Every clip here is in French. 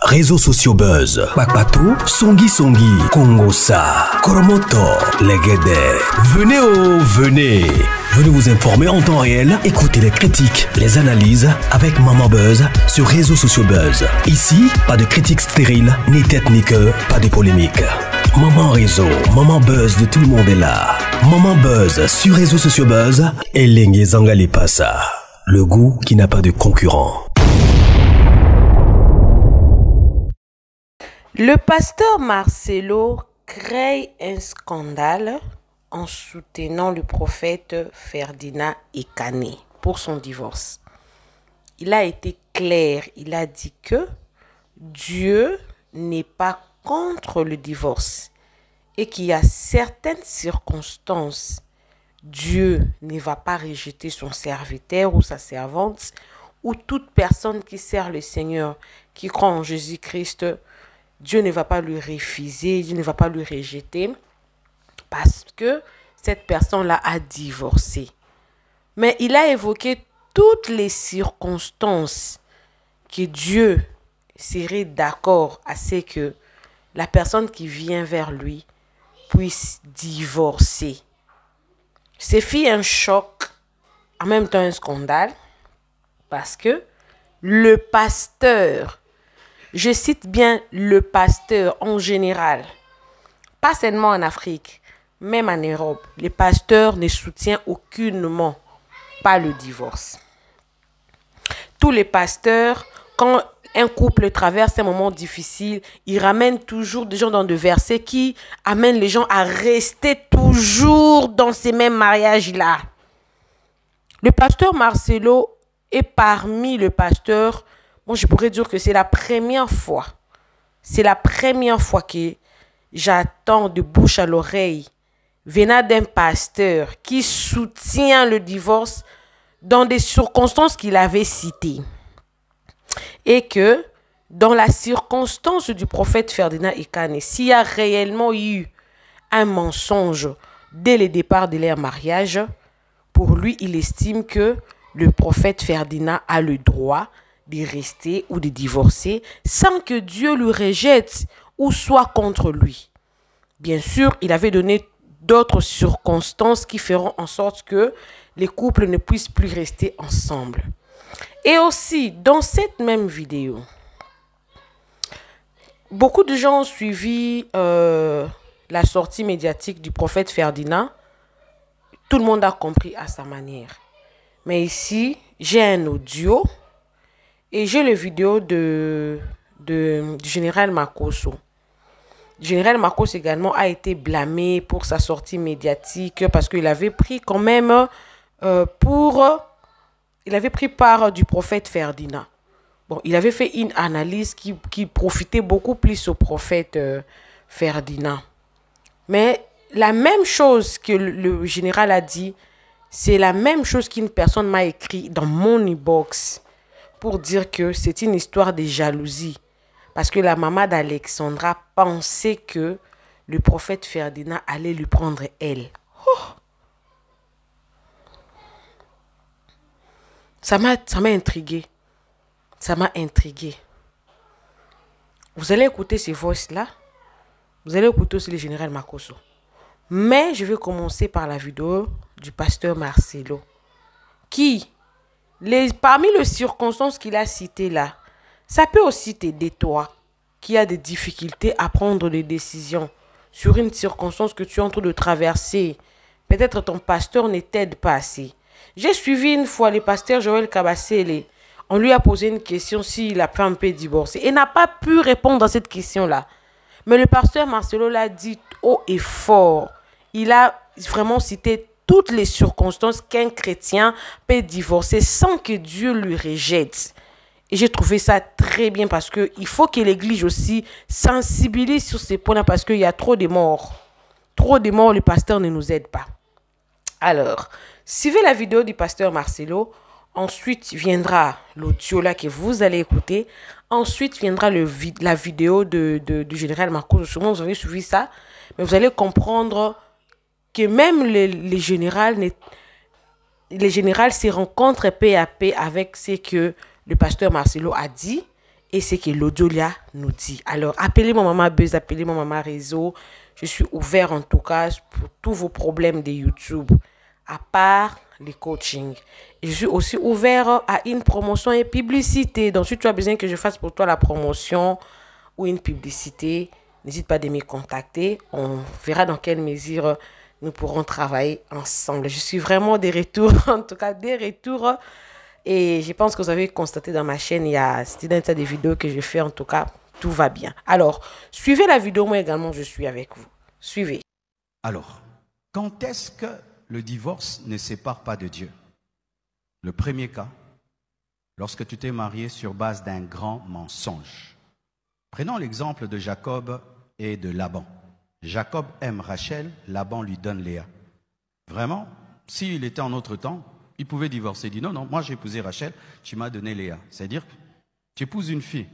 Réseaux sociaux buzz. Bakpato, Songi Songi, Kongosa, Koromoto, Legede. Venez venez. Venez vous informer en temps réel. Écoutez les critiques, les analyses avec Maman Buzz sur Réseaux sociaux buzz. Ici, pas de critiques stériles, ni tête ni queue, pas de polémique. Maman Réseau, Maman Buzz de tout le monde est là. Maman Buzz sur Réseaux sociaux buzz. Et Lengue Zangali Passa. Le goût qui n'a pas de concurrent. Le pasteur Marcelo crée un scandale en soutenant le prophète Ferdinand Ekane pour son divorce. Il a été clair, il a dit que Dieu n'est pas contre le divorce et qu'il y a certaines circonstances, Dieu ne va pas rejeter son serviteur ou sa servante ou toute personne qui sert le Seigneur, qui croit en Jésus-Christ. Dieu ne va pas lui refuser, Dieu ne va pas lui rejeter parce que cette personne-là a divorcé. Mais il a évoqué toutes les circonstances que Dieu serait d'accord à ce que la personne qui vient vers lui puisse divorcer. C'est fait un choc, en même temps un scandale, parce que le pasteur, je cite bien le pasteur en général, pas seulement en Afrique, même en Europe, les pasteurs ne soutiennent aucunement pas le divorce. Tous les pasteurs, quand un couple traverse un moment difficile, ils ramènent toujours des gens dans des versets qui amènent les gens à rester toujours dans ces mêmes mariages-là. Le pasteur Marcelo est parmi les pasteurs. Bon, je pourrais dire que c'est la première fois. C'est la première fois que j'attends de bouche à l'oreille venant d'un pasteur qui soutient le divorce dans des circonstances qu'il avait citées. Et que dans la circonstance du prophète Ferdinand Ekane, s'il y a réellement eu un mensonge dès le départ de leur mariage, pour lui, il estime que le prophète Ferdinand a le droit de rester ou de divorcer sans que Dieu le rejette ou soit contre lui. Bien sûr, il avait donné d'autres circonstances qui feront en sorte que les couples ne puissent plus rester ensemble. Et aussi, dans cette même vidéo, beaucoup de gens ont suivi la sortie médiatique du prophète Ferdinand. Tout le monde a compris à sa manière. Mais ici, j'ai un audio et j'ai le vidéo du général Makosso. Le général Makosso également a été blâmé pour sa sortie médiatique parce qu'il avait pris quand même il avait pris part du prophète Ferdinand. Bon, il avait fait une analyse qui profitait beaucoup plus au prophète Ferdinand. Mais la même chose que le général a dit, c'est la même chose qu'une personne m'a écrit dans mon inbox pour dire que c'est une histoire de jalousie. Parce que la maman d'Alexandra pensait que le prophète Ferdinand allait lui prendre elle. Oh! Ça m'a intrigué. Ça m'a intrigué. Vous allez écouter ces voix-là. Vous allez écouter aussi le général Makosso. Mais je vais commencer par la vidéo du pasteur Marcelo. Parmi les circonstances qu'il a citées là, ça peut aussi t'aider toi qui a des difficultés à prendre des décisions sur une circonstance que tu es en train de traverser. Peut-être ton pasteur ne t'aide pas assez. J'ai suivi une fois le pasteur Joël Kabassele. On lui a posé une question si la femme peut divorcer. Et n'a pas pu répondre à cette question-là. Mais le pasteur Marcelo l'a dit haut et fort. Il a vraiment cité toutes les circonstances qu'un chrétien peut divorcer sans que Dieu lui rejette. Et j'ai trouvé ça très bien parce qu'il faut que l'Église aussi sensibilise sur ces points-là parce qu'il y a trop de morts. Trop de morts, le pasteur ne nous aide pas. Alors, suivez la vidéo du pasteur Marcelo. Ensuite viendra l'audio là que vous allez écouter. Ensuite viendra la vidéo du général Makosso. Sûrement vous avez suivi ça. Mais vous allez comprendre que même les générales se rencontrent peu à peu avec ce que le pasteur Marcelo a dit Et c'est que l'Audiolia nous dit. Alors, appelez-moi Maman Buzz, appelez-moi Maman Réseau. Je suis ouvert en tout cas pour tous vos problèmes de YouTube, à part les coachings. Et je suis aussi ouvert à une promotion et publicité. Donc, si tu as besoin que je fasse pour toi la promotion ou une publicité, n'hésite pas de me contacter. On verra dans quelle mesure nous pourrons travailler ensemble. Je suis vraiment des retours, en tout cas des retours. Et je pense que vous avez constaté dans ma chaîne, il y a des vidéos que je fais, en tout cas, tout va bien. Alors, suivez la vidéo, moi également, je suis avec vous. Suivez. Alors, quand est-ce que le divorce ne sépare pas de Dieu? Le premier cas, lorsque tu t'es marié sur base d'un grand mensonge. Prenons l'exemple de Jacob et de Laban. Jacob aime Rachel, Laban lui donne Léa. Vraiment, s'il était en autre temps, il pouvait divorcer. Il dit non, non, moi j'ai épousé Rachel, tu m'as donné Léa. C'est-à-dire que tu épouses une fille.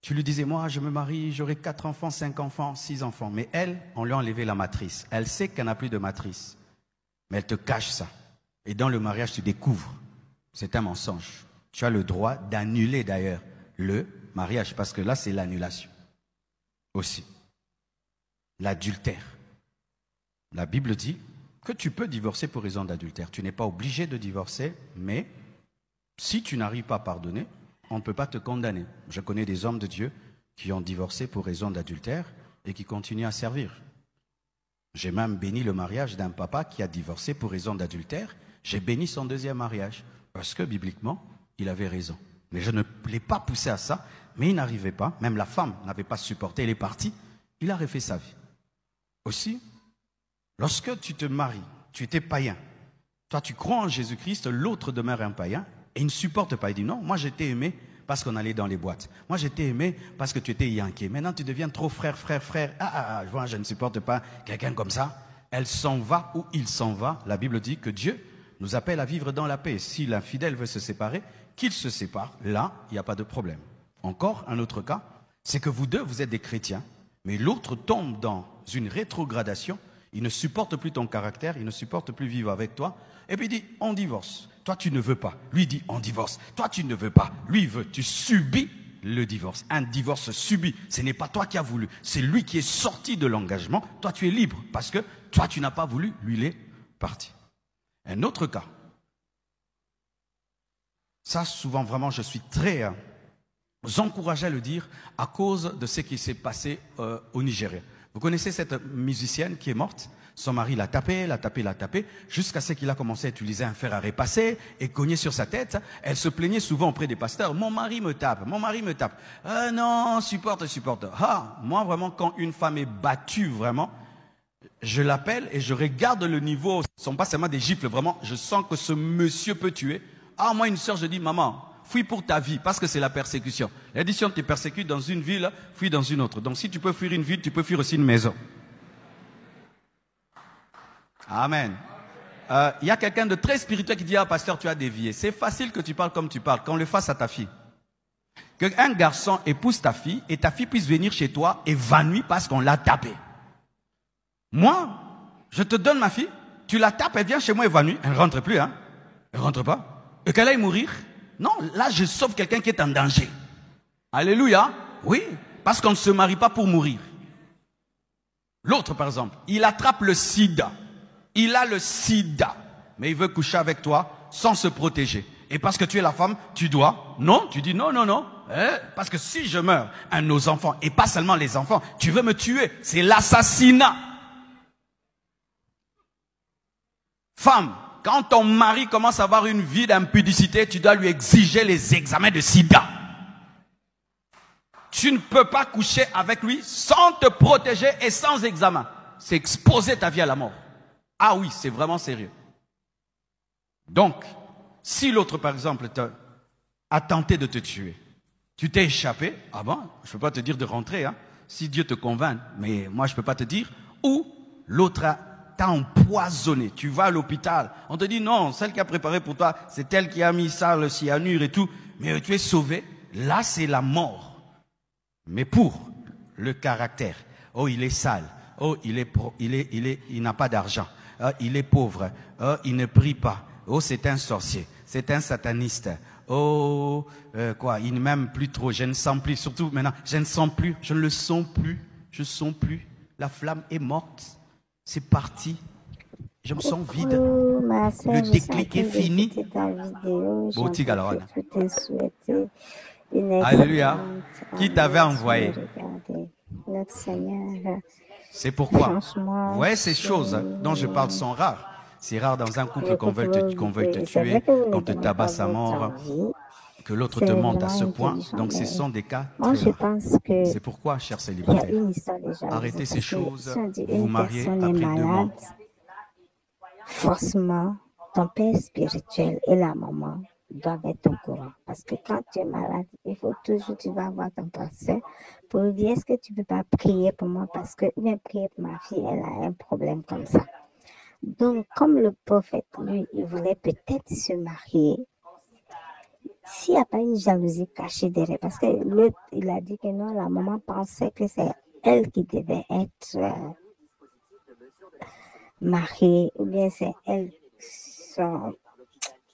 Tu lui disais, moi je me marie, j'aurai 4 enfants, 5 enfants, 6 enfants. Mais elle, on lui a enlevé la matrice. Elle sait qu'elle n'a plus de matrice. Mais elle te cache ça. Et dans le mariage, tu découvres. C'est un mensonge. Tu as le droit d'annuler d'ailleurs le mariage. Parce que là, c'est l'annulation. Aussi. L'adultère. La Bible dit que tu peux divorcer pour raison d'adultère. Tu n'es pas obligé de divorcer, mais si tu n'arrives pas à pardonner, on ne peut pas te condamner. Je connais des hommes de Dieu qui ont divorcé pour raison d'adultère et qui continuent à servir. J'ai même béni le mariage d'un papa qui a divorcé pour raison d'adultère. J'ai béni son deuxième mariage parce que bibliquement, il avait raison. Mais je ne l'ai pas poussé à ça, mais il n'arrivait pas. Même la femme n'avait pas supporté, elle est partie. Il a refait sa vie. Aussi, lorsque tu te maries, tu étais païen. Toi, tu crois en Jésus-Christ, l'autre demeure un païen et il ne supporte pas. Il dit non, moi je t'ai aimé parce qu'on allait dans les boîtes. Moi je t'ai aimé parce que tu étais yanké. Maintenant tu deviens trop frère. Moi je ne supporte pas quelqu'un comme ça. Elle s'en va ou il s'en va. La Bible dit que Dieu nous appelle à vivre dans la paix. Si l'infidèle veut se séparer, qu'il se sépare. Là, il n'y a pas de problème. Encore un autre cas, c'est que vous deux, vous êtes des chrétiens, mais l'autre tombe dans une rétrogradation. Il ne supporte plus ton caractère, il ne supporte plus vivre avec toi. Et puis il dit, on divorce. Toi, tu ne veux pas. Lui dit, on divorce. Toi, tu ne veux pas. Lui veut. Tu subis le divorce. Un divorce subi. Ce n'est pas toi qui as voulu. C'est lui qui est sorti de l'engagement. Toi, tu es libre. Parce que toi, tu n'as pas voulu. Lui, il est parti. Un autre cas. Ça, souvent, vraiment, je suis très encouragé à le dire à cause de ce qui s'est passé au Nigeria. Vous connaissez cette musicienne qui est morte? Son mari l'a tapé, jusqu'à ce qu'il a commencé à utiliser un fer à repasser et cogner sur sa tête. Elle se plaignait souvent auprès des pasteurs. Mon mari me tape. Non, supporte. Moi, vraiment, quand une femme est battue, vraiment, je l'appelle et je regarde le niveau. Ce ne sont pas seulement des gifles, vraiment. Je sens que ce monsieur peut tuer. Moi, une soeur, je dis, maman, fuis pour ta vie, parce que c'est la persécution. Elle dit, si on te persécute dans une ville, fuis dans une autre. Donc si tu peux fuir une ville, tu peux fuir aussi une maison. Amen. Il y a quelqu'un de très spirituel qui dit, pasteur, tu as dévié. C'est facile que tu parles comme tu parles, qu'on le fasse à ta fille. Qu'un garçon épouse ta fille et ta fille puisse venir chez toi évanouie parce qu'on l'a tapée. Moi, je te donne ma fille, tu la tapes, elle vient chez moi évanouie, elle ne rentre plus, hein. Elle ne rentre pas. Et qu'elle aille mourir. Non, là, je sauve quelqu'un qui est en danger. Alléluia. Oui, parce qu'on ne se marie pas pour mourir. L'autre, par exemple, il attrape le sida. Il a le sida. Mais il veut coucher avec toi sans se protéger. Et parce que tu es la femme, tu dois. Non, tu dis non. Parce que si je meurs, un de nos enfants, et pas seulement les enfants, tu veux me tuer. C'est l'assassinat. Femme. Quand ton mari commence à avoir une vie d'impudicité, tu dois lui exiger les examens de sida. Tu ne peux pas coucher avec lui sans te protéger et sans examen. C'est exposer ta vie à la mort. Ah oui, c'est vraiment sérieux. Donc, si l'autre, par exemple, a tenté de te tuer, tu t'es échappé, je ne peux pas te dire de rentrer, hein, si Dieu te convainc, mais moi je ne peux pas te dire, ou l'autre t'a empoisonné, tu vas à l'hôpital, on te dit non, celle qui a préparé pour toi, c'est elle qui a mis ça, le cyanure et tout, mais tu es sauvé, là c'est la mort. Mais pour le caractère, il est sale, il n'a pas d'argent, il est pauvre, il ne prie pas, c'est un sorcier, c'est un sataniste, oh, quoi, il ne m'aime plus trop, je ne sens plus, surtout maintenant, je ne sens plus, je ne le sens plus, je ne sens plus. La flamme est morte, c'est parti, je me sens vide. Ma soeur, Le déclic est fini. Ta vidéo, Bon, j'en peux te souhaiter une Alléluia. excellente Qui t'avait envoyé? Regardez, notre Seigneur. C'est pourquoi. Franchement, Vous voyez, ces choses dont je parle sont rares. C'est rare dans un couple qu'on veuille te tuer, qu'on te tabasse à mort, que l'autre te monte à ce point. Donc ce sont des cas moi, très je rares. pense que C'est pourquoi, chers il y a célibataires, une histoire déjà. arrêtez ces choses, Si on dit vous vous une mariez personne après est 2 mois. malade, forcément, ton père spirituel et la maman doivent être au courant. Parce que quand tu es malade, il faut toujours, tu vas voir ton pasteur pour lui dire, est-ce que tu ne peux pas prier pour moi parce que, bien prier pour ma fille, elle a un problème comme ça. Donc, comme le prophète, lui, il voulait peut-être se marier, s'il n'y a pas une jalousie cachée derrière, parce que l'autre, il a dit que non, la maman pensait que c'est elle qui devait être mariée, ou bien c'est elle,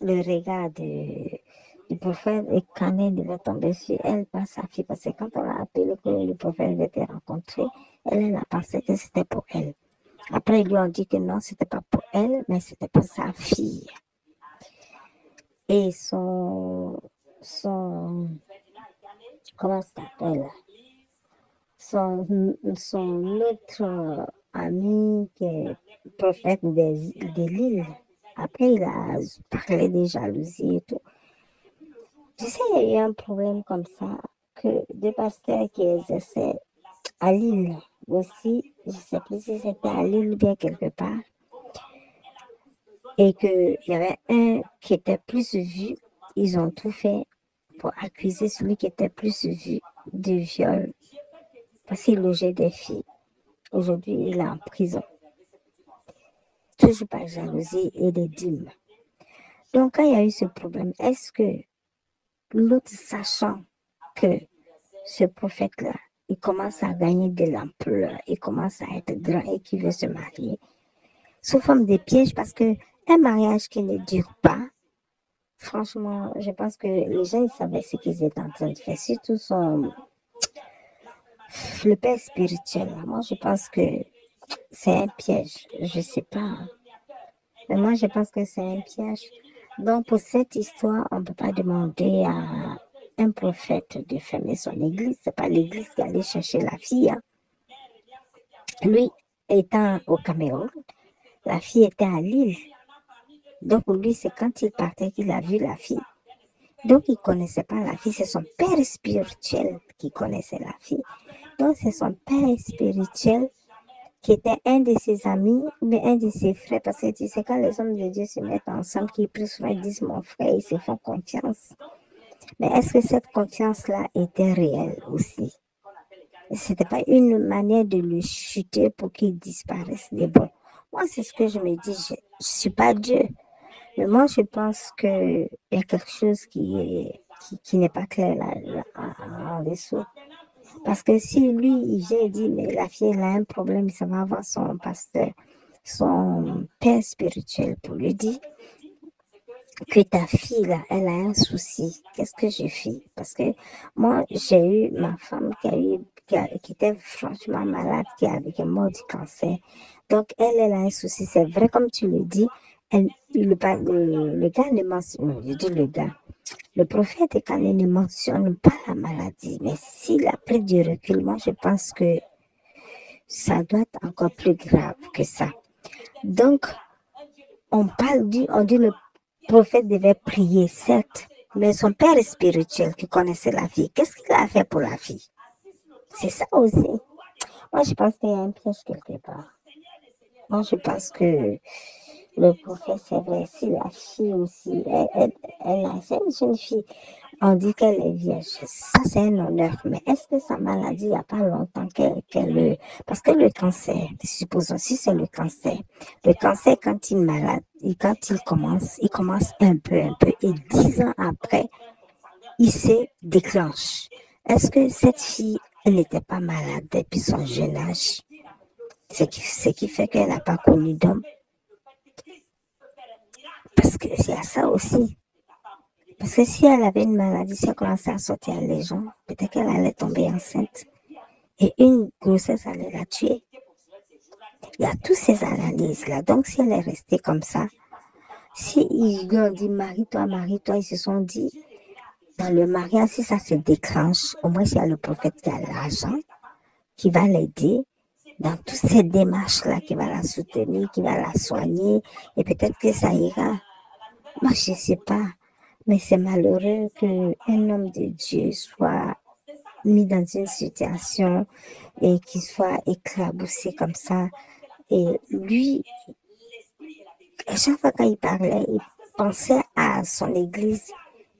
le regard du prophète et Canet devait tomber sur elle par sa fille, parce que quand on a appelé que le prophète devait te rencontrer, elle a pensé que c'était pour elle. Après, ils lui ont dit que non, c'était pas pour elle, mais c'était pour sa fille. Et comment ça s'appelle? Son autre ami qui est prophète de l'île. Après, il a parlé des jalousies et tout. Tu sais, il y a eu un problème comme ça, que des pasteurs qui exerçaient à Lille aussi, je ne sais plus si c'était à Lille ou bien quelque part, et qu'il y avait un qui était plus vu, ils ont tout fait pour accuser celui qui était plus vu de viol, parce qu'il logeait des filles. Aujourd'hui, il est en prison. Toujours par jalousie et des dîmes. Donc, quand il y a eu ce problème, est-ce que l'autre, sachant que ce prophète-là, il commence à gagner de l'ampleur, il commence à être grand et qu'il veut se marier, sous forme de piège, parce que un mariage qui ne dure pas, franchement, je pense que les gens, ils savaient ce qu'ils étaient en train de faire, surtout le père spirituel. Moi, je pense que c'est un piège, je ne sais pas. Mais moi, je pense que c'est un piège. Donc, pour cette histoire, on ne peut pas demander à un prophète de fermer son église. Ce n'est pas l'église qui allait chercher la fille. Hein. Lui, étant au Cameroun, la fille était à Lille. Donc, pour lui, c'est quand il partait qu'il a vu la fille. Donc, il ne connaissait pas la fille. C'est son père spirituel qui connaissait la fille. Donc, c'est son père spirituel qui était un de ses amis, mais un de ses frères, parce que tu sais, quand les hommes de Dieu se mettent ensemble, qui plus souvent disent mon frère, ils se font confiance. Mais est-ce que cette confiance-là était réelle aussi? C'était pas une manière de le chuter pour qu'il disparaisse. Mais bon, moi, c'est ce que je me dis, je suis pas Dieu. Mais moi, je pense qu'il y a quelque chose qui n'est pas clair là en dessous. Parce que si lui, il vient et dit, mais la fille, elle a un problème, ça va avoir son pasteur, son père spirituel pour lui dire que ta fille, là, elle a un souci. Qu'est-ce que je fais? Parce que moi, j'ai eu ma femme qui était franchement malade, qui est morte du cancer. Donc, elle a un souci. C'est vrai, comme tu le dis, le gars ne mentionne, je dis le gars, le prophète quand il ne mentionne pas la maladie, mais s'il a pris du recul, moi je pense que ça doit être encore plus grave que ça. Donc, on dit le prophète devait prier, certes, mais son père spirituel qui connaissait la fille, qu'est-ce qu'il a fait pour la fille? C'est ça aussi. Moi je pense qu'il y a un piège quelque part. Moi je pense que le prophète, c'est vrai, si la fille aussi, c'est une jeune fille, on dit qu'elle est vierge, ça c'est un honneur, mais est-ce que sa maladie, il n'y a pas longtemps parce que le cancer, supposons, si c'est le cancer, quand il est malade, quand il commence un peu, et 10 ans après, il se déclenche. Est-ce que cette fille, elle n'était pas malade depuis son jeune âge? Ce qui fait qu'elle n'a pas connu d'homme. Parce que c'est à ça aussi. Parce que si elle avait une maladie, si elle commençait à sortir les gens, peut-être qu'elle allait tomber enceinte. Et une grossesse allait la tuer. Il y a toutes ces analyses-là. Donc, si elle est restée comme ça, si ils lui ont dit marie-toi, ils se sont dit, dans le mariage, si ça se déclenche, au moins il y a le prophète qui a l'argent, qui va l'aider dans toutes ces démarches-là, qui va la soutenir, qui va la soigner, et peut-être que ça ira. Moi, je ne sais pas, mais c'est malheureux qu'un homme de Dieu soit mis dans une situation et qu'il soit éclaboussé comme ça. Et lui, à chaque fois qu'il parlait, il pensait à son église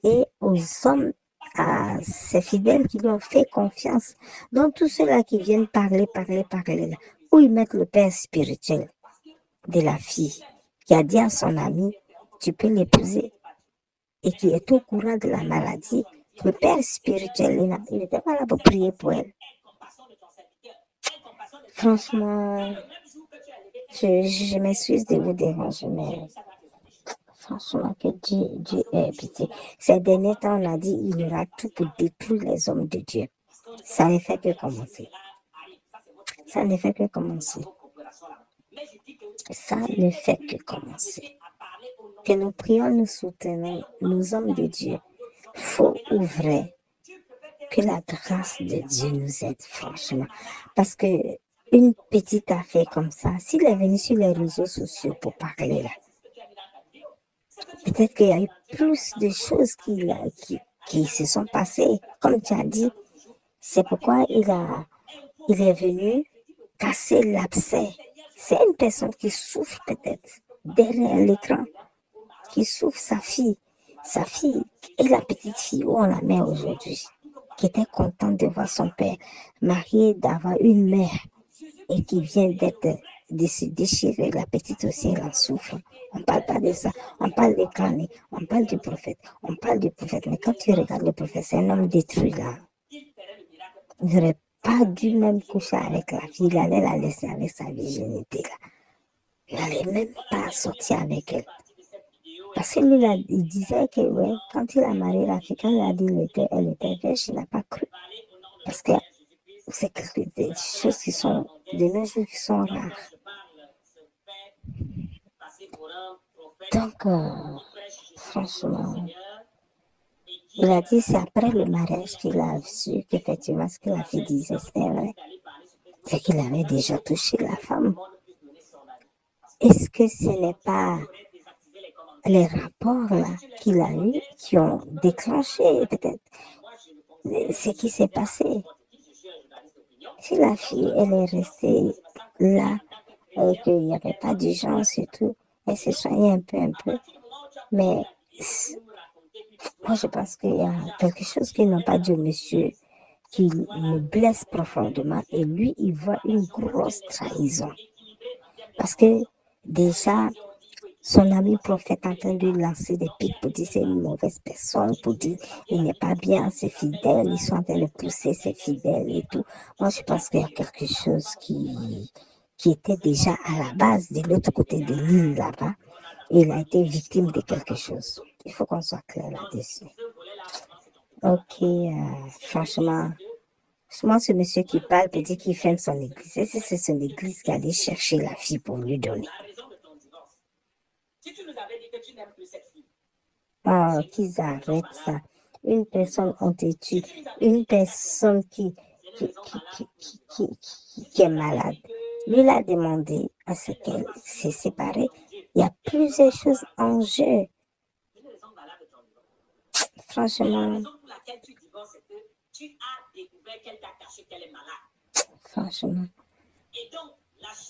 et aux hommes, à ses fidèles qui lui ont fait confiance. Donc, tous ceux-là qui viennent parler, là, où ils mettent le père spirituel de la fille qui a dit à son ami, tu peux l'épouser, et qui est au courant de la maladie. Le père spirituel, il n'était pas là pour prier pour elle. Franchement, je m'excuse de vous déranger, mais franchement, que Dieu ait pitié. Ces derniers temps, on a dit il y aura tout pour détruire les hommes de Dieu. Ça ne fait que commencer. Ça ne fait que commencer. Ça ne fait que commencer. Que nous prions, nous soutenons nos hommes de Dieu, faux ou vrai. Que la grâce de Dieu nous aide, franchement. Parce que une petite affaire comme ça, s'il est venu sur les réseaux sociaux pour parler là, peut-être qu'il y a eu plus de choses qui se sont passées. Comme tu as dit, c'est pourquoi il est venu casser l'abcès. C'est une personne qui souffre peut-être derrière l'écran, qui souffre sa fille et la petite fille où on la met aujourd'hui, qui était contente de voir son père marié, d'avoir une mère et qui vient de se déchirer. La petite aussi, elle en souffre. On ne parle pas de ça. On parle des clanés. On parle du prophète. Mais quand tu regardes le prophète, c'est un homme détruit là. Il n'aurait pas dû même coucher avec la fille. Il allait la laisser avec sa virginité là. Il n'allait même pas sortir avec elle. Parce que lui, il disait que ouais, quand il a marié la fille, quand il a dit elle était vierge, il n'a pas cru. Parce que c'est des choses qui sont, de nos jours, qui sont rares. Donc, franchement, il a dit c'est après le mariage qu'il a su qu'effectivement ce que la fille disait, c'était vrai. C'est qu'il avait déjà touché la femme. Est-ce que ce n'est pas les rapports là qu'il a eus qui ont déclenché peut-être ce qui s'est passé? Si la fille, elle est restée là et qu'il n'y avait pas d'urgence et tout, elle s'est soignée un peu. Mais moi, je pense qu'il y a quelque chose qui n'a pas dit au monsieur, qui me blesse profondément. Et lui, il voit une grosse trahison. Parce que déjà, son ami prophète est en train de lui lancer des pics pour dire c'est une mauvaise personne, pour dire il n'est pas bien, c'est fidèle, ils sont en train de pousser ses fidèles et tout. Moi, je pense qu'il y a quelque chose qui était déjà à la base de l'autre côté de l'île là-bas. Et il a été victime de quelque chose. Il faut qu'on soit clair là-dessus. Ok, franchement, moi, ce monsieur qui parle peut dire qu'il ferme son église. Et c'est son église qui allait chercher la fille pour lui donner. Si tu nous avais dit que tu n'aimes plus cette fille. Oh, qu'ils arrêtent ça. Une personne on te tue. Une personne qui est malade. Lui, il a demandé à ce qu'elle s'est séparée. Il y a plusieurs choses en jeu. Franchement. Franchement.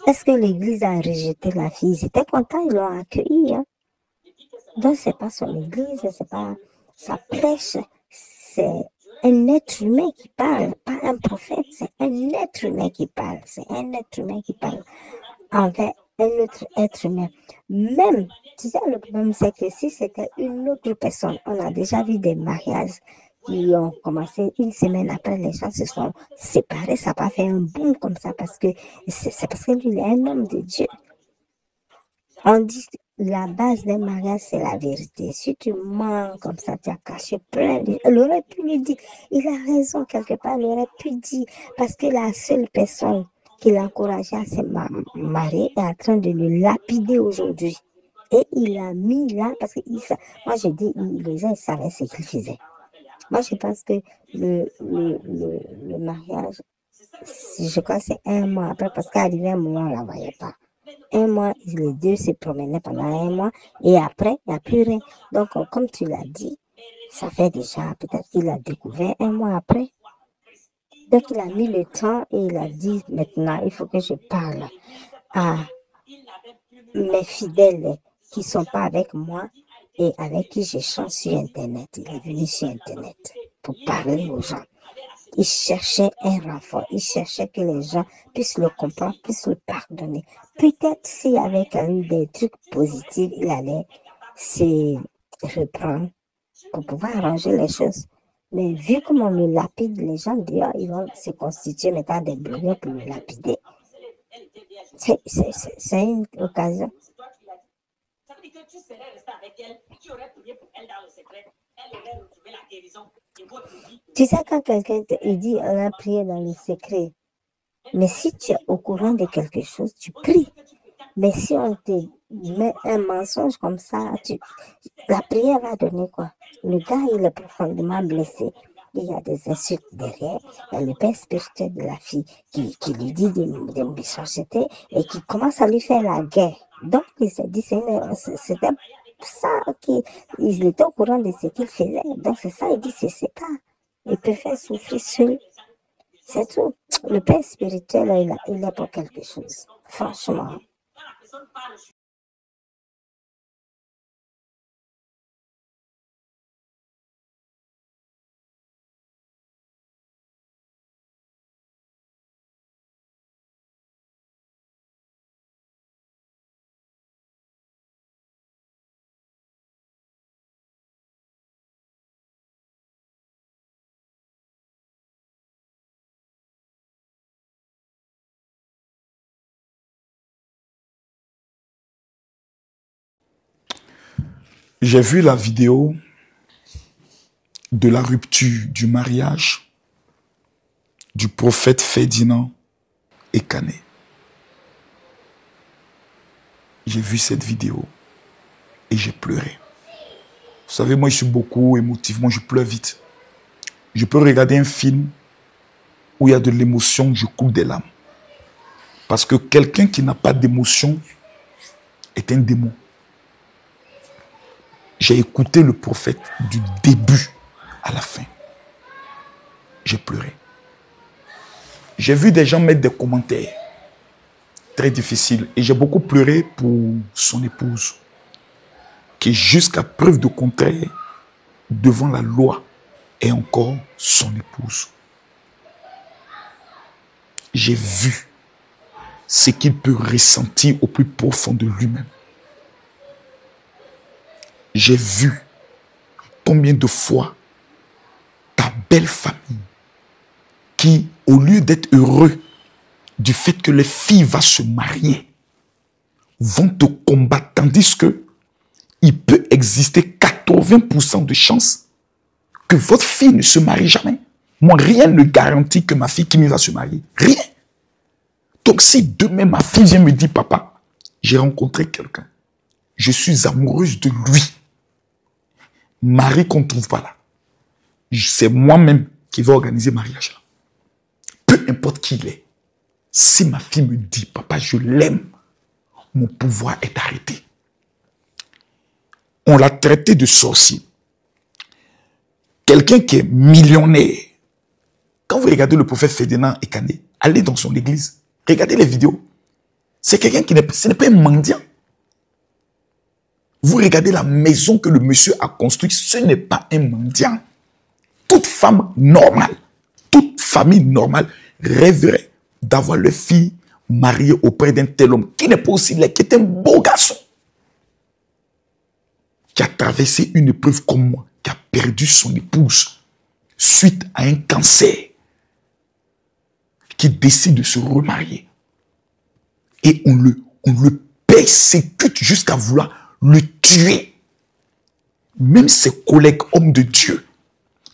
Est-ce que l'église a rejeté la fille? Ils étaient contents, ils l'ont accueillie. Hein? Donc, c'est pas son église, c'est pas sa prêche. C'est un être humain qui parle, pas un prophète. C'est un être humain qui parle. C'est un être humain qui parle envers un autre être humain. Même, tu sais, le problème, c'est que si c'était une autre personne, on a déjà vu des mariages qui ont commencé une semaine après, les gens se sont séparés. Ça n'a pas fait un boom comme ça parce que c'est parce que lui, il est un homme de Dieu. On dit, la base d'un mariage, c'est la vérité. Si tu mens comme ça, tu as caché plein de... Elle aurait pu lui dire, il a raison quelque part, elle aurait pu dire, parce que la seule personne qui l'encourageait à se marier est en train de le lapider aujourd'hui. Et il a mis là, parce que moi je dis, les gens savaient ce qu'il faisait. Moi je pense que le mariage, je crois que c'est 1 mois après, parce qu'arrivé un moment, on ne la voyait pas. 1 mois, les deux se promenaient pendant 1 mois, et après, il n'y a plus rien. Donc, comme tu l'as dit, ça fait déjà, peut-être qu'il a découvert 1 mois après. Donc, il a mis le temps et il a dit, maintenant, il faut que je parle à mes fidèles qui ne sont pas avec moi et avec qui j'échange sur Internet. Il est venu sur Internet pour parler aux gens. Il cherchait un renfort, il cherchait que les gens puissent le comprendre, puissent le pardonner. Peut-être s'il y avait quand même des trucs positifs, il allait se reprendre pour pouvoir arranger les choses. Mais vu comment on le lapide, les gens dehors, ils vont se constituer maintenant des blogueurs pour le lapider. C'est une occasion. Tu sais, quand quelqu'un te dit on a prié dans le secret, mais si tu es au courant de quelque chose, tu pries. Mais si on te met un mensonge comme ça, la prière va donner quoi? Le gars, il est profondément blessé. Il y a des insultes derrière. Il y a le père spirituel de la fille qui lui dit des méchancetés et qui commence à lui faire la guerre. Donc, il s'est dit, c'était ça qu'il était au courant de ce qu'il faisait. Donc, c'est ça, il dit, c'est pas. Il préfère souffrir seul. C'est tout. Le père spirituel, il est pour quelque chose. Franchement. J'ai vu la vidéo de la rupture du mariage du prophète Ferdinand Ekane. J'ai vu cette vidéo et j'ai pleuré. Vous savez, moi je suis beaucoup émotif, moi je pleure vite. Je peux regarder un film où il y a de l'émotion, je coule des larmes. Parce que quelqu'un qui n'a pas d'émotion est un démon. J'ai écouté le prophète du début à la fin. J'ai pleuré. J'ai vu des gens mettre des commentaires très difficiles. Et j'ai beaucoup pleuré pour son épouse, qui jusqu'à preuve de contraire, devant la loi, est encore son épouse. J'ai vu ce qu'il peut ressentir au plus profond de lui-même. J'ai vu combien de fois ta belle famille, qui, au lieu d'être heureux du fait que les filles vont se marier, vont te combattre, tandis que il peut exister 80% de chances que votre fille ne se marie jamais. Moi, rien ne garantit que ma fille Kimi va se marier. Rien. Donc, si demain ma fille vient me dire, papa, j'ai rencontré quelqu'un, je suis amoureuse de lui, mari qu'on ne trouve pas là, c'est moi-même qui vais organiser le mariage là. Peu importe qui il est. Si ma fille me dit, papa, je l'aime, mon pouvoir est arrêté. On l'a traité de sorcier. Quelqu'un qui est millionnaire. Quand vous regardez le prophète Ferdinand Ekane, allez dans son église, regardez les vidéos. C'est quelqu'un qui ce n'est pas un mendiant. Vous regardez la maison que le monsieur a construite, ce n'est pas un mendiant. Toute femme normale, toute famille normale rêverait d'avoir leur fille mariée auprès d'un tel homme qui n'est pas aussi laid, qui est un beau garçon, qui a traversé une épreuve comme moi, qui a perdu son épouse suite à un cancer, qui décide de se remarier. Et on le persécute jusqu'à vouloir le tuer. Même ses collègues hommes de Dieu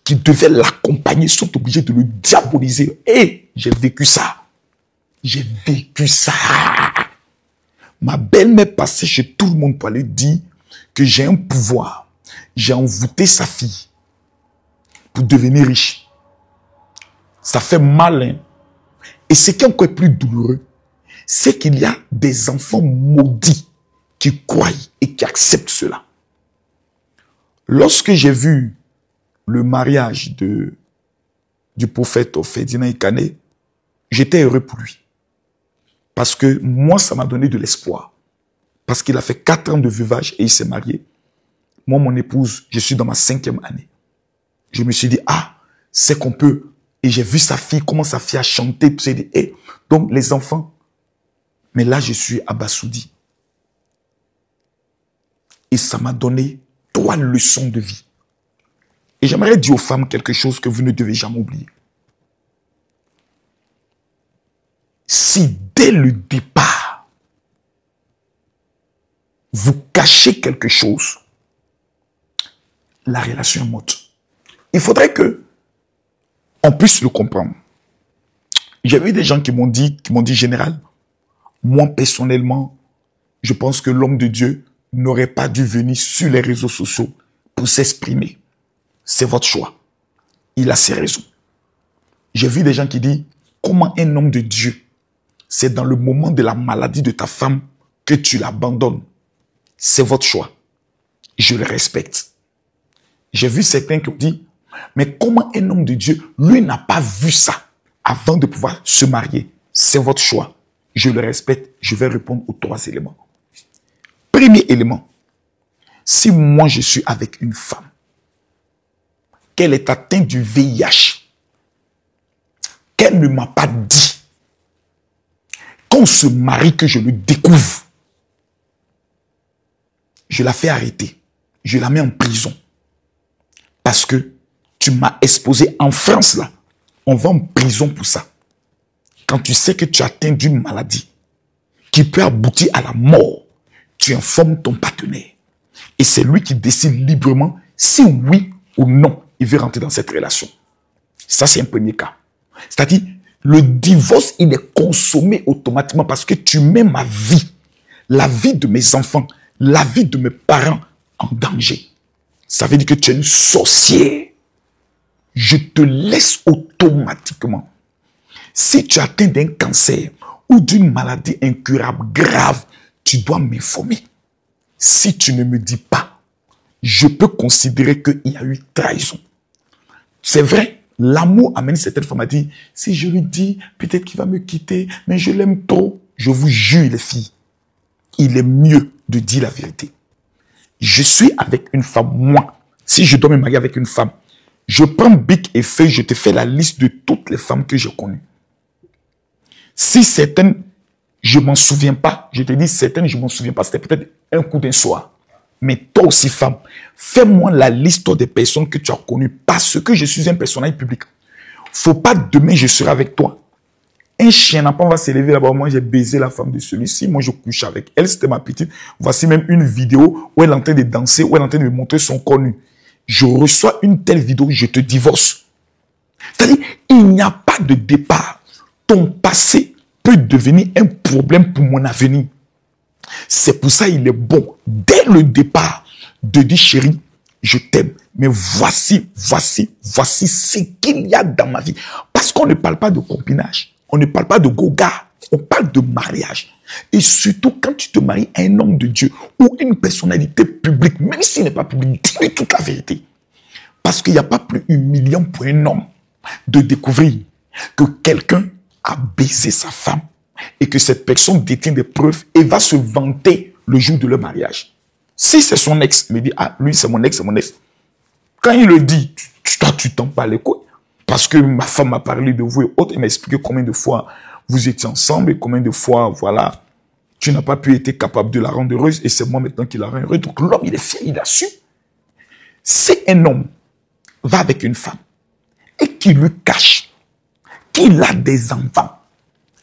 qui devaient l'accompagner sont obligés de le diaboliser. Et j'ai vécu ça. J'ai vécu ça. Ma belle-mère passait chez tout le monde pour aller dire que j'ai un pouvoir. J'ai envoûté sa fille pour devenir riche. Ça fait mal, hein? Et ce qui est encore plus douloureux, c'est qu'il y a des enfants maudits qui croient et qui acceptent cela. Lorsque j'ai vu le mariage du prophète Ferdinand Ikané, j'étais heureux pour lui. Parce que moi, ça m'a donné de l'espoir. Parce qu'il a fait 4 ans de veuvage et il s'est marié. Moi, mon épouse, je suis dans ma 5e année. Je me suis dit, ah, c'est qu'on peut. Et j'ai vu sa fille, comment sa fille a chanté. Et donc, les enfants. Mais là, je suis abasourdi. Et ça m'a donné 3 leçons de vie. Et j'aimerais dire aux femmes quelque chose que vous ne devez jamais oublier. Si dès le départ, vous cachez quelque chose, la relation est morte. Il faudrait que on puisse le comprendre. J'ai vu des gens qui m'ont dit, général, moi personnellement, je pense que l'homme de Dieu n'aurait pas dû venir sur les réseaux sociaux pour s'exprimer. C'est votre choix. Il a ses raisons. J'ai vu des gens qui disent, comment un homme de Dieu, c'est dans le moment de la maladie de ta femme que tu l'abandonnes. C'est votre choix. Je le respecte. J'ai vu certains qui ont dit, mais comment un homme de Dieu, lui n'a pas vu ça avant de pouvoir se marier? C'est votre choix. Je le respecte. Je vais répondre aux 3 éléments. Premier élément, si moi je suis avec une femme, qu'elle est atteinte du VIH, qu'elle ne m'a pas dit, qu'on se marie, que je le découvre, je la fais arrêter. Je la mets en prison. Parce que tu m'as exposé en France, là. On va en prison pour ça. Quand tu sais que tu as atteint d'une maladie qui peut aboutir à la mort, tu informes ton partenaire. Et c'est lui qui décide librement si oui ou non il veut rentrer dans cette relation. Ça, c'est un premier cas. C'est-à-dire, le divorce, il est consommé automatiquement parce que tu mets ma vie, la vie de mes enfants, la vie de mes parents en danger. Ça veut dire que tu es une sorcière. Je te laisse automatiquement. Si tu atteins d'un cancer ou d'une maladie incurable grave, tu dois m'informer. Si tu ne me dis pas, je peux considérer qu'il y a eu trahison. C'est vrai, l'amour amène certaines femmes à dire, si je lui dis, peut-être qu'il va me quitter, mais je l'aime trop. Je vous jure, les filles, il est mieux de dire la vérité. Je suis avec une femme, moi. Si je dois me marier avec une femme, je prends bic et feuille, je te fais la liste de toutes les femmes que j'ai connues. Si certaines, je m'en souviens pas, je te dis certaines, je m'en souviens pas, c'était peut-être un coup d'un soir. Mais toi aussi, femme, fais-moi la liste des personnes que tu as connues parce que je suis un personnage public. Faut pas demain, je serai avec toi. Un chien n'a pas va s'élever là-bas. Moi, j'ai baisé la femme de celui-ci. Moi, je couche avec elle. C'était ma petite. Voici même une vidéo où elle est en train de danser, où elle est en train de me montrer son corps nu. Je reçois une telle vidéo, je te divorce. C'est-à-dire, il n'y a pas de départ. Ton passé peut devenir un problème pour mon avenir. C'est pour ça qu'il est bon, dès le départ, de dire, chérie, je t'aime. Mais voici ce qu'il y a dans ma vie. Parce qu'on ne parle pas de copinage. On ne parle pas de goga. On parle de mariage. Et surtout, quand tu te maries à un homme de Dieu ou une personnalité publique, même s'il n'est pas public, dis-lui toute la vérité. Parce qu'il n'y a pas plus humiliant pour un homme de découvrir que quelqu'un a baisé sa femme et que cette personne détient des preuves et va se vanter le jour de leur mariage. Si c'est son ex, il me dit, ah, lui, c'est mon ex, c'est mon ex. Quand il le dit, toi, tu t'en bats les couilles. Parce que ma femme m'a parlé de vous et autres, elle m'a expliqué combien de fois vous étiez ensemble et combien de fois, voilà, tu n'as pas pu être capable de la rendre heureuse et c'est moi maintenant qui la rend heureuse. Donc l'homme, il est fier, il a su. Si un homme va avec une femme et qu'il lui cache qu'il a des enfants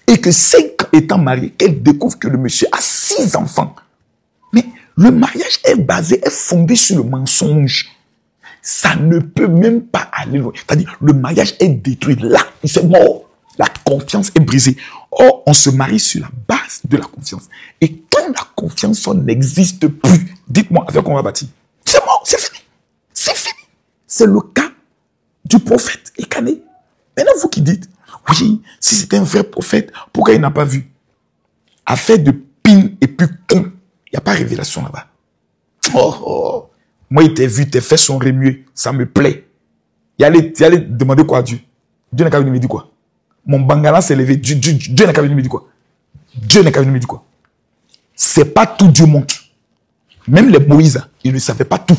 et que 5 ans étant marié, qu'elle découvre que le monsieur a 6 enfants, mais Le mariage est fondé sur le mensonge. Ça ne peut même pas aller loin. C'est-à-dire, le mariage est détruit. Là, c'est mort. La confiance est brisée. Or, on se marie sur la base de la confiance. Et quand la confiance n'existe plus, dites-moi, avec quoi on va bâtir? C'est mort, c'est fini. C'est fini. C'est le cas du prophète Ekané. Maintenant, vous qui dites, oui, si c'était un vrai prophète, pourquoi il n'a pas vu? Affaire de pin et puis con. Il n'y a pas révélation là-bas. Oh. Moi, il t'a vu, tes fesses sont remuées. Ça me plaît. Il allait demander quoi à Dieu? Dieu n'a qu'à venir me dire quoi? Mon bangala s'est levé. Dieu n'a qu'à venir me dire quoi? Dieu n'a qu'à venir me dire quoi? C'est pas tout Dieu montre. Même les Moïse, ils ne savaient pas tout.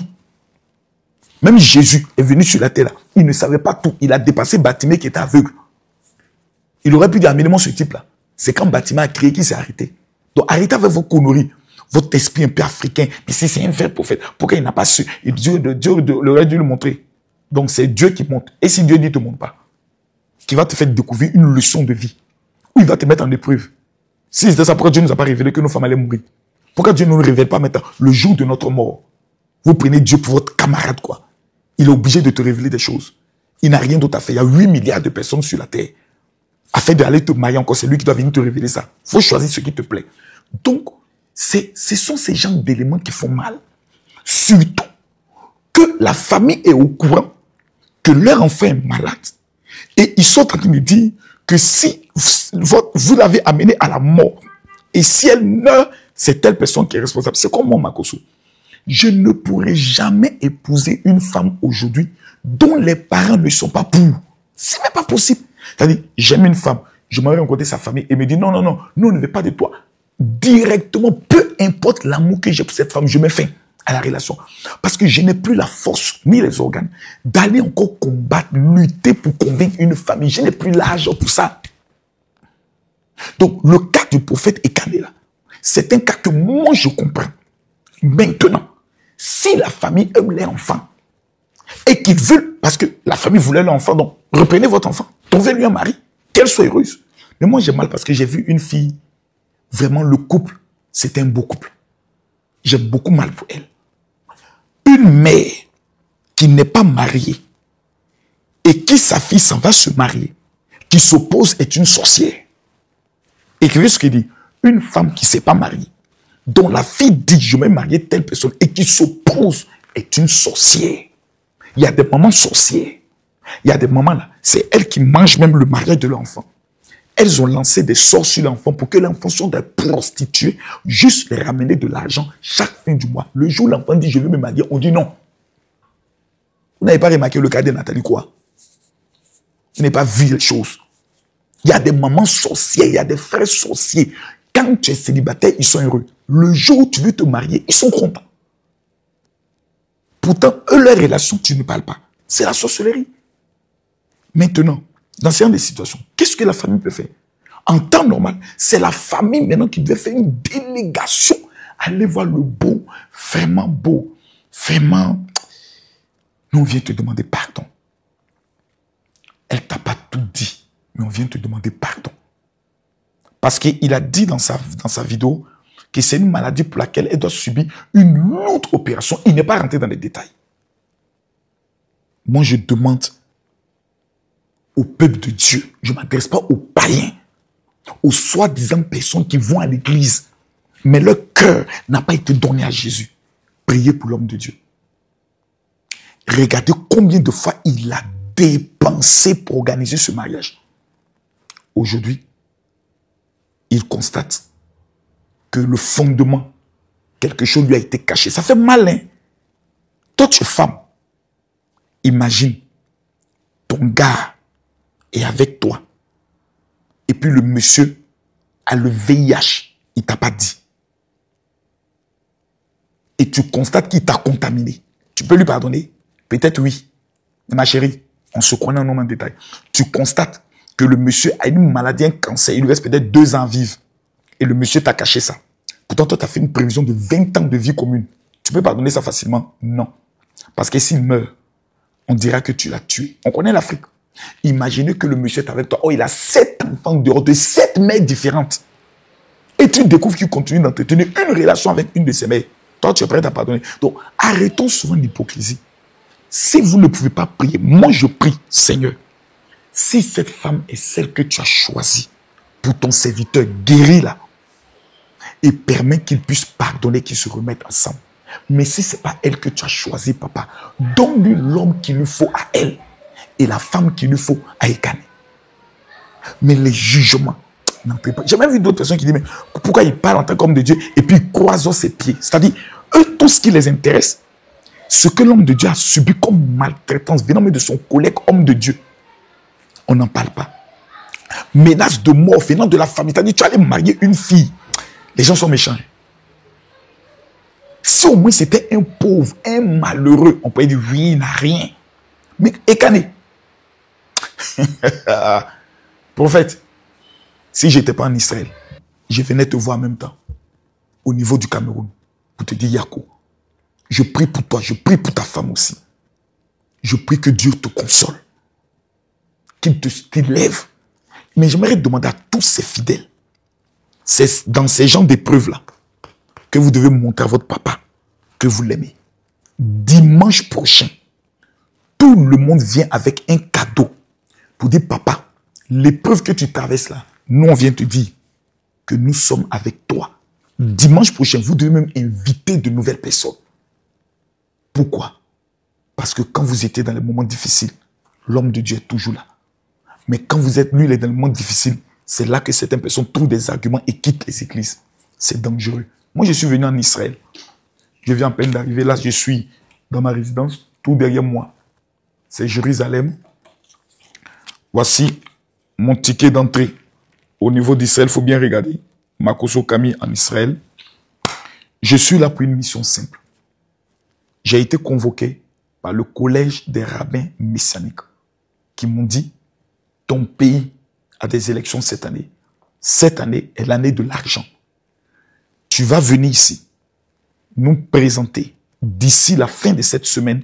Même Jésus est venu sur la terre là. Il ne savait pas tout. Il a dépassé Bartimée qui était aveugle. Il aurait pu dire amenez-moi ce type-là. C'est quand Bartimée a crié qu'il s'est arrêté. Donc arrêtez avec vos conneries. Votre esprit un peu africain. Mais si c'est un vrai prophète, pourquoi il n'a pas su? Et Dieu aurait dû le montrer. Donc c'est Dieu qui montre. Et si Dieu ne te montre pas, qui va te faire découvrir une leçon de vie, ou il va te mettre en épreuve. Si c'était ça, pourquoi Dieu ne nous a pas révélé que nos femmes allaient mourir? Pourquoi Dieu ne nous révèle pas maintenant le jour de notre mort? Vous prenez Dieu pour votre camarade, quoi. Il est obligé de te révéler des choses. Il n'a rien d'autre à faire. Il y a 8 milliards de personnes sur la terre. Afin d'aller te marier encore, c'est lui qui doit venir te révéler ça. Il faut choisir ce qui te plaît. Donc, ce sont ces genres d'éléments qui font mal. Surtout que la famille est au courant que leur enfant est malade. Et ils sont en train de dire que si vous l'avez amené à la mort, et si elle meurt, c'est telle personne qui est responsable. C'est comme moi, Makoso. Je ne pourrai jamais épouser une femme aujourd'hui dont les parents ne sont pas pour. Ce n'est pas possible. C'est-à-dire, j'aime une femme, je m'en vais rencontrer sa famille et me dit non, nous on ne veut pas de toi. Directement, peu importe l'amour que j'ai pour cette femme, je mets fin à la relation. Parce que je n'ai plus la force, ni les organes, d'aller encore combattre, lutter pour convaincre une famille. Je n'ai plus l'argent pour ça. Donc, le cas du prophète Ekané là, c'est un cas que moi je comprends. Maintenant, si la famille aime les enfants et qu'ils veulent, parce que la famille voulait l'enfant, donc reprenez votre enfant, trouvez-lui un mari, qu'elle soit heureuse. Mais moi j'ai mal parce que j'ai vu une fille, vraiment le couple, c'était un beau couple. J'ai beaucoup mal pour elle. Une mère qui n'est pas mariée et qui sa fille s'en va se marier, qui s'oppose est une sorcière. Écrivez ce qu'il dit. Une femme qui ne s'est pas mariée, dont la fille dit je vais marier telle personne et qui s'oppose est une sorcière. Il y a des mamans sorcières. Il y a des mamans là, c'est elles qui mangent même le mariage de l'enfant. Elles ont lancé des sorts sur l'enfant pour que l'enfant soit des prostituées, juste les ramener de l'argent chaque fin du mois. Le jour où l'enfant dit je veux me marier, on dit non. Vous n'avez pas remarqué le cas de Nathalie quoi? Vous n'avez pas vu les choses. Il y a des mamans sorcières, il y a des frères sorciers. Quand tu es célibataire, ils sont heureux. Le jour où tu veux te marier, ils sont contents. Pourtant, eux, leur relation, tu ne parles pas. C'est la sorcellerie. Maintenant, dans ce genre de situations, qu'est-ce que la famille peut faire? En temps normal, c'est la famille maintenant qui devait faire une délégation. Aller voir le beau, vraiment beau, vraiment. Nous, on vient te demander pardon. Elle t'a pas tout dit, mais on vient te demander pardon. Parce qu'il a dit dans sa vidéo que c'est une maladie pour laquelle elle doit subir une autre opération. Il n'est pas rentré dans les détails. Moi, je demande au peuple de Dieu, je ne m'adresse pas aux païens, aux soi-disant personnes qui vont à l'église, mais leur cœur n'a pas été donné à Jésus. Priez pour l'homme de Dieu. Regardez combien de fois il a dépensé pour organiser ce mariage. Aujourd'hui, il constate que le fondement, quelque chose lui a été caché. Ça fait mal, hein? Toi, tu es femme. Imagine, ton gars est avec toi. Et puis le monsieur a le VIH. Il ne t'a pas dit. Et tu constates qu'il t'a contaminé. Tu peux lui pardonner? Peut-être oui. Mais ma chérie, on se connaît un homme en détail. Tu constates que le monsieur a une maladie, un cancer. Il lui reste peut-être 2 ans à vivre. Et le monsieur t'a caché ça. Pourtant, toi, tu as fait une prévision de 20 ans de vie commune. Tu peux pardonner ça facilement? Non. Parce que s'il meurt, on dira que tu l'as tué. On connaît l'Afrique. Imaginez que le monsieur est avec toi. Oh, il a 7 enfants dehors de 7 mères différentes. Et tu découvres qu'il continue d'entretenir une relation avec une de ses mères. Toi, tu es prêt à pardonner. Donc, arrêtons souvent l'hypocrisie. Si vous ne pouvez pas prier, moi je prie, Seigneur, si cette femme est celle que tu as choisie pour ton serviteur, guéris-la et permets qu'il puisse pardonner, qu'il se remette ensemble. Mais si ce n'est pas elle que tu as choisie, papa, donne-lui l'homme qu'il lui faut à elle et la femme qu'il lui faut à Ekane. Mais les jugements, j'ai même vu d'autres personnes qui disent, mais pourquoi il parle en tant qu'homme de Dieu et puis il croise ses pieds? C'est-à-dire, eux, tout ce qui les intéresse, ce que l'homme de Dieu a subi comme maltraitance venant de son collègue homme de Dieu, on n'en parle pas. Menace de mort venant de la famille, c'est-à-dire, tu allais marier une fille. Les gens sont méchants. Si au moins c'était un pauvre, un malheureux, on pourrait dire, oui, il n'a rien. Mais Ekane, prophète, si je n'étais pas en Israël, je venais te voir en même temps, au niveau du Cameroun, pour te dire, Yako, je prie pour toi, je prie pour ta femme aussi. Je prie que Dieu te console, qu'il t'élève. Mais j'aimerais demander à tous ces fidèles, c'est dans ces genres d'épreuves-là, que vous devez montrer à votre papa que vous l'aimez. Dimanche prochain, tout le monde vient avec un cadeau pour dire, papa, l'épreuve que tu traverses là, nous on vient te dire que nous sommes avec toi. Dimanche prochain, vous devez même inviter de nouvelles personnes. Pourquoi? Parce que quand vous étiez dans les moments difficiles, l'homme de Dieu est toujours là. Mais quand vous êtes, lui, il est dans les moments difficiles, c'est là que certaines personnes trouvent des arguments et quittent les églises. C'est dangereux. Moi, je suis venu en Israël. Je viens à peine d'arriver. Là, je suis dans ma résidence. Tout derrière moi, c'est Jérusalem. Voici mon ticket d'entrée. Au niveau d'Israël, il faut bien regarder. Makoso Kami en Israël. Je suis là pour une mission simple. J'ai été convoqué par le collège des rabbins messianiques qui m'ont dit, ton pays a des élections cette année. Cette année est l'année de l'argent. Tu vas venir ici, nous présenter d'ici la fin de cette semaine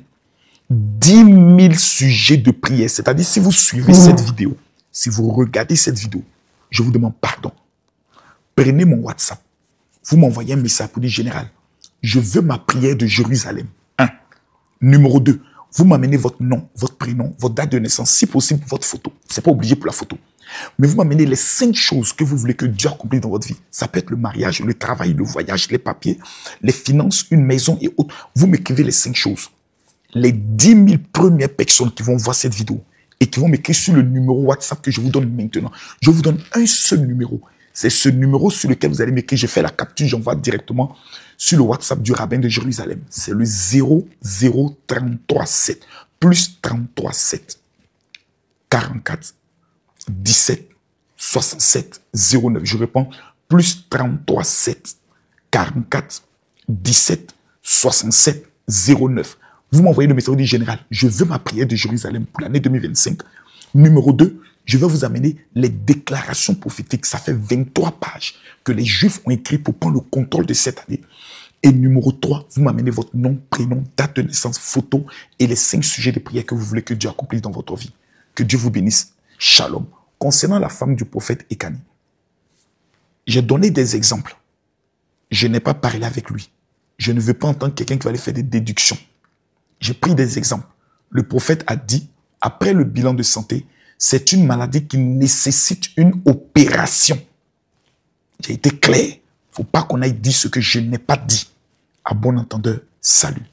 10 000 sujets de prière. C'est-à-dire, si vous suivez cette vidéo, si vous regardez cette vidéo, je vous demande pardon. Prenez mon WhatsApp. Vous m'envoyez un message pour dire, général, je veux ma prière de Jérusalem. 1. Numéro 2. Vous m'amenez votre nom, votre prénom, votre date de naissance, si possible, votre photo. Ce n'est pas obligé pour la photo. Mais vous m'amenez les 5 choses que vous voulez que Dieu accomplisse dans votre vie. Ça peut être le mariage, le travail, le voyage, les papiers, les finances, une maison et autres. Vous m'écrivez les 5 choses. Les 10 000 premières personnes qui vont voir cette vidéo et qui vont m'écrire sur le numéro WhatsApp que je vous donne maintenant. Je vous donne un seul numéro. C'est ce numéro sur lequel vous allez m'écrire. Je fais la capture, j'envoie directement sur le WhatsApp du rabbin de Jérusalem. C'est le 00337 plus 337 44 17 67 09. Je réponds, plus 337 44 17 67 09. Vous m'envoyez le message du général. Je veux ma prière de Jérusalem pour l'année 2025. Numéro 2, je vais vous amener les déclarations prophétiques. Ça fait 23 pages que les Juifs ont écrit pour prendre le contrôle de cette année. Et numéro 3, vous m'amenez votre nom, prénom, date de naissance, photo et les 5 sujets de prière que vous voulez que Dieu accomplisse dans votre vie. Que Dieu vous bénisse. Shalom. Concernant la femme du prophète Ekane, j'ai donné des exemples. Je n'ai pas parlé avec lui. Je ne veux pas entendre quelqu'un qui va aller faire des déductions. J'ai pris des exemples. Le prophète a dit, après le bilan de santé, c'est une maladie qui nécessite une opération. J'ai été clair. Il ne faut pas qu'on aille dire ce que je n'ai pas dit. À bon entendeur, salut.